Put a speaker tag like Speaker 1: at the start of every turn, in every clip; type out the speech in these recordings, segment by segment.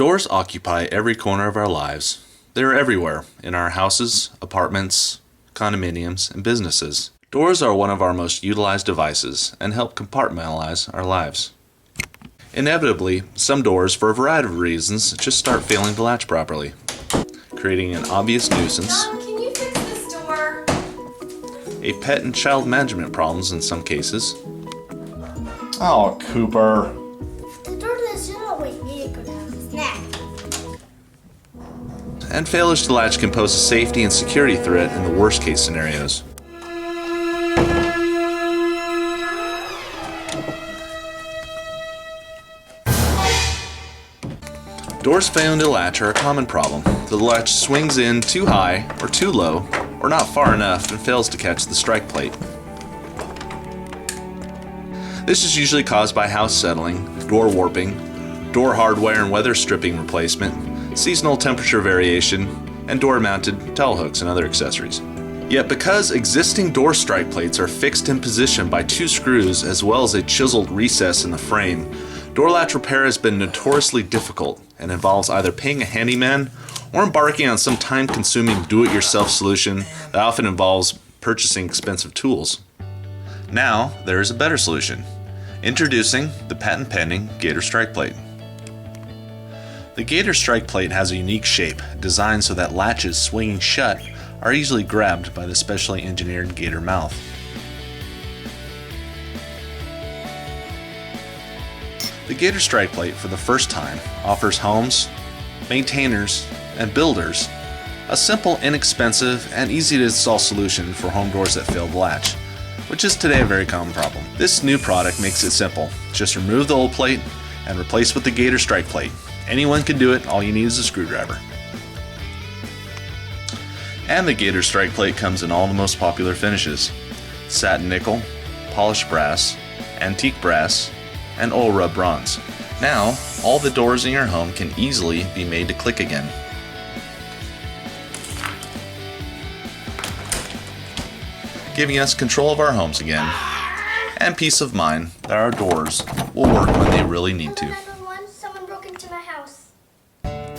Speaker 1: Doors occupy every corner of our lives. They are everywhere, in our houses, apartments, condominiums, and businesses. Doors are one of our most utilized devices and help compartmentalize our lives. Inevitably, some doors, for a variety of reasons, just start failing to latch properly, creating an obvious nuisance,
Speaker 2: Mom, can you fix this door?
Speaker 1: a pet and child management problems in some cases,
Speaker 3: Oh, Cooper.
Speaker 4: The door doesn't always need to go down. Snack.
Speaker 1: and failures to latch can pose a safety and security threat in the worst case scenarios. Doors failing to latch are a common problem. The latch swings in too high or too low, or not far enough and fails to catch the strike plate. This is usually caused by house settling, door warping, door hardware and weather stripping replacement, seasonal temperature variation, and door-mounted towel hooks and other accessories. Yet because existing door strike plates are fixed in position by 2 screws as well as a chiseled recess in the frame, door latch repair has been notoriously difficult and involves either paying a handyman or embarking on some time-consuming do-it-yourself solution that often involves purchasing expensive tools. Now, there is a better solution. Introducing the patent-pending GATOR Strike Plate. The GATOR Strike Plate has a unique shape, designed so that latches swinging shut are easily grabbed by the specially engineered GATOR mouth. The GATOR Strike Plate, for the first time, offers homes, maintainers, and builders a simple, inexpensive, and easy to install solution for home doors that fail to latch, which is today a very common problem. This new product makes it simple. Just remove the old plate and replace with the GATOR Strike Plate. Anyone can do it, all you need is a screwdriver. And the GATOR Strike Plate comes in all the most popular finishes: satin nickel, polished brass, antique brass, and oil rub bronze. Now, all the doors in your home can easily be made to click again. Giving us control of our homes again, and peace of mind that our doors will work when they really need to.
Speaker 4: 911, someone broke into my house.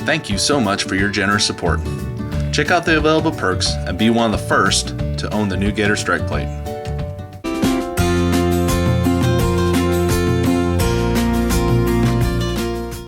Speaker 1: Thank you so much for your generous support. Check out the available perks and be one of the first to own the new GATOR Strike Plate.